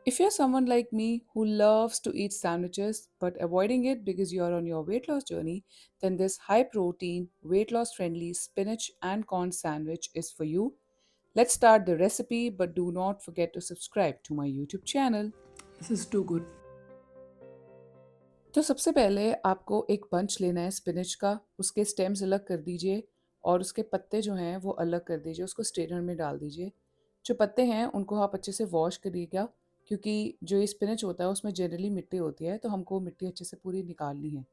If you're someone like me who loves to eat sandwiches but avoiding it because you're on your weight loss journey, then this high protein, weight loss friendly spinach and corn sandwich is for you. Let's start the recipe, but do not forget to subscribe to my YouTube channel. This is too good. तो सबसे पहले आपको एक bunch लेना है spinach का, उसके stems अलग कर दीजिए और उसके पत्ते जो हैं वो अलग कर दीजिए, उसको स्ट्रेनर में डाल दीजिए। जो पत्ते हैं उनको आप अच्छे से वॉश करिएगा, क्योंकि जो ये स्पिनच होता है उसमें जनरली मिट्टी होती है, तो हमको मिट्टी अच्छे से पूरी निकालनी है।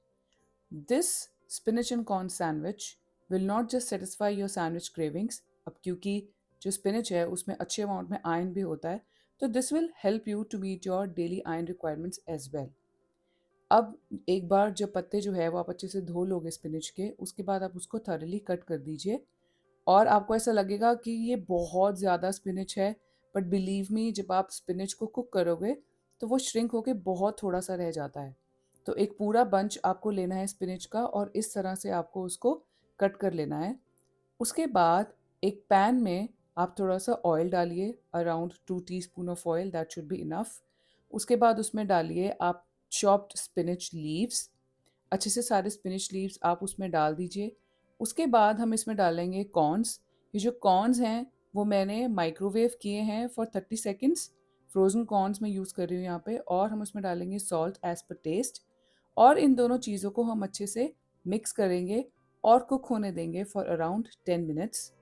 This spinach and corn sandwich will not just satisfy your sandwich cravings. अब क्योंकि जो स्पिनच है उसमें अच्छे अमाउंट में आयरन भी होता है, तो this will help you to meet your daily iron requirements as well. अब एक बार जब पत्ते जो है वो आप अच्छे से धो लोगे स्पिनच के, उसके बाद आप उसको थॉरली कट कर दीजिए। और आपको ऐसा लगेगा कि ये बहुत ज़्यादा स्पिनच है, बट बिलीव मी, जब आप स्पिनच को कुक करोगे तो वो श्रिंक होके बहुत थोड़ा सा रह जाता है। तो एक पूरा बंच आपको लेना है स्पिनच का और इस तरह से आपको उसको कट कर लेना है। उसके बाद एक पैन में आप थोड़ा सा ऑयल डालिए, around 2 teaspoon of oil, that should be enough. उसके बाद उसमें डालिए आप चॉप्ड स्पिनच लीव्स। अच्छे से सारे स्पिनच लीव्स आप उसमें डाल दीजिए। उसके बाद हम इसमें डालेंगे कॉर्न्स। ये जो कॉर्न्स हैं वो मैंने माइक्रोवेव किए हैं फॉर 30 सेकेंड्स। फ्रोज़न कॉर्न्स मैं यूज़ कर रही हूँ यहाँ पे। और हम उसमें डालेंगे सॉल्ट एज पर टेस्ट। और इन दोनों चीज़ों को हम अच्छे से मिक्स करेंगे और कुक होने देंगे for around 10 minutes.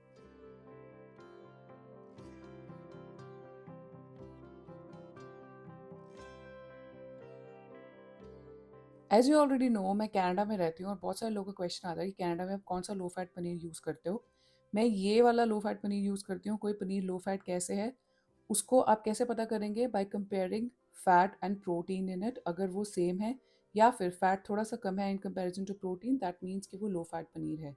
As you already know, मैं कनाडा में रहती हूँ और बहुत सारे लोगों का क्वेश्चन आता है कि कनाडा में आप कौन सा लो फैट पनीर यूज़ करते हो। मैं ये वाला लो फैट पनीर यूज़ करती हूँ। कोई पनीर लो फैट कैसे है उसको आप कैसे पता करेंगे? By comparing fat and protein in it. अगर वो सेम है या फिर फैट थोड़ा सा कम है in comparison to protein, that means कि वो लो फैट पनीर है।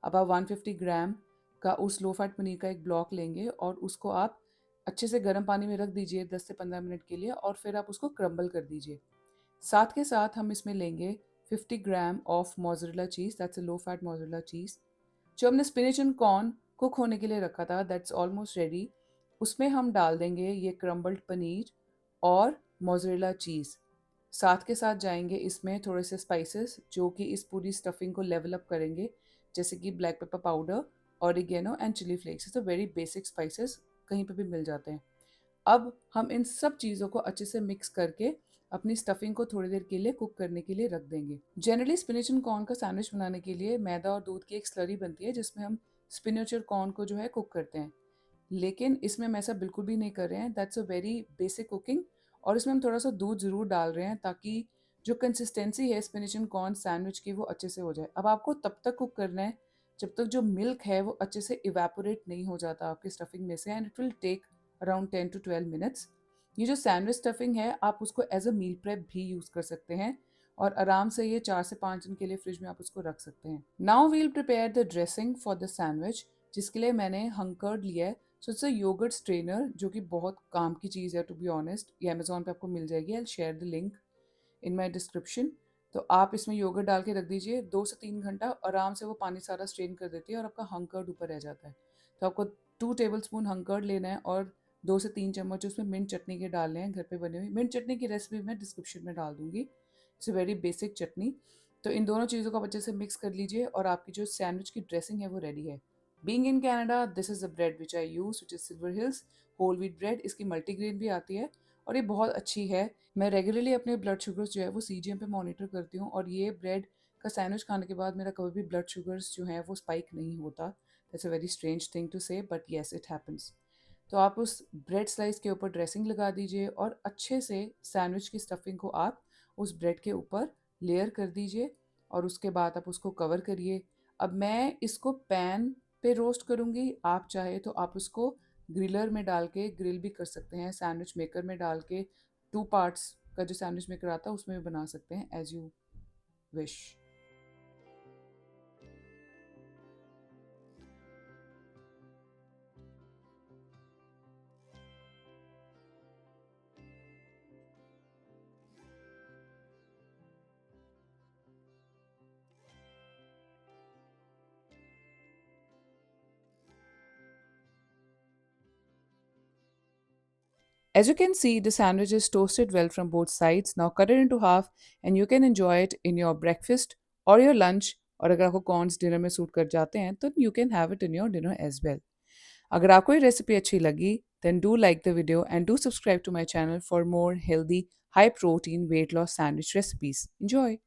अब आप 150 ग्राम का उस लो फैट पनीर का एक ब्लॉक लेंगे और उसको आप अच्छे से गर्म पानी में रख दीजिए 10 से 15 मिनट के लिए, और फिर आप उसको क्रम्बल कर दीजिए। साथ के साथ हम इसमें लेंगे 50 gram of mozzarella cheese, that's a low fat mozzarella cheese. जो हमने स्पिनच एंड कॉर्न कुक होने के लिए रखा था, दैट्स ऑलमोस्ट रेडी। उसमें हम डाल देंगे ये क्रम्बल्ड पनीर और मोज़रेला चीज़। साथ के साथ जाएंगे इसमें थोड़े से स्पाइसेस जो कि इस पूरी स्टफिंग को लेवल अप करेंगे, जैसे कि black pepper powder, oregano and chili flakes. तो वेरी बेसिक स्पाइसेस, कहीं पे भी मिल जाते हैं। अब हम इन सब चीज़ों को अच्छे से मिक्स करके अपनी स्टफिंग को थोड़ी देर के लिए कुक करने के लिए रख देंगे। जनरली स्पिनच एंड कॉर्न का सैंडविच बनाने के लिए मैदा और दूध की एक स्लरी बनती है जिसमें हम स्पिनच और कॉर्न को जो है कुक करते हैं। लेकिन इसमें हम ऐसा बिल्कुल भी नहीं कर रहे हैं, that's a very basic cooking. और इसमें हम थोड़ा सा दूध ज़रूर डाल रहे हैं ताकि जो कंसिस्टेंसी है स्पिनच एंड कॉर्न सैंडविच की वो अच्छे से हो जाए। अब आपको तब तक कुक करना है जब तक जो मिल्क है वो अच्छे से इवेपोरेट नहीं हो जाता आपकी स्टफिंग में से, and it will take around 10 to 12 minutes. ये जो सैंडविच स्टफिंग है आप उसको एज अ मील प्रेप भी यूज़ कर सकते हैं और आराम से ये 4 से 5 दिन के लिए फ्रिज में आप उसको रख सकते हैं। Now we'll prepare the dressing for the sandwich, जिसके लिए मैंने हंकर्ड लिया है। So it's a yogurt strainer जो कि बहुत काम की चीज़ है, टू बी ऑनेस्ट। ये अमेजोन पे आपको मिल जाएगी, I share the link in my description. तो आप इसमें योगर्ट डाल के रख दीजिए 2 से 3 घंटा, आराम से वो पानी सारा स्ट्रेन कर देती है और आपका हंकर्ड ऊपर रह जाता है। तो आपको 2 टेबल स्पून हंकर्ड लेना है और 2 से 3 चम्मच उसमें मिंट चटनी के डालने हैं, घर पे बनी हुई। मिंट चटनी की रेसिपी मैं डिस्क्रिप्शन में डाल दूंगी। इट्स अ वेरी बेसिक चटनी। तो इन दोनों चीज़ों को आप अच्छे से मिक्स कर लीजिए और आपकी जो सैंडविच की ड्रेसिंग है वो रेडी है। Being in Canada, this is the bread which I use, which is Silver Hills whole wheat bread. इसकी मल्टीग्रेन भी आती है और ये बहुत अच्छी है। मैं रेगुलरली अपने ब्लड शुगर्स जो है वो सीजीएम पे मॉनिटर करती हूँ और ये ब्रेड का सैंडविच खाने के बाद मेरा कभी भी ब्लड शुगर्स जो है वो स्पाइक नहीं होता। That's a very strange thing to say, but yes, it happens. तो आप उस ब्रेड स्लाइस के ऊपर ड्रेसिंग लगा दीजिए और अच्छे से सैंडविच की स्टफिंग को आप उस ब्रेड के ऊपर लेयर कर दीजिए और उसके बाद आप उसको कवर करिए। अब मैं इसको पैन पे रोस्ट करूँगी, आप चाहे तो आप उसको ग्रिलर में डाल के ग्रिल भी कर सकते हैं, सैंडविच मेकर में डाल के 2 पार्ट्स का जो सैंडविच मेकर आता है उसमें भी बना सकते हैं, as you wish. As you can see, the sandwich is toasted well from both sides. Now cut it into half and you can enjoy it in your breakfast or your lunch. और अगर आपको corns dinner में suit कर जाते हैं तो you can have it in your dinner as well. अगर आपको ये रेसिपी अच्छी लगी then do like the video and do subscribe to my channel for more healthy, high protein weight loss sandwich recipes. Enjoy!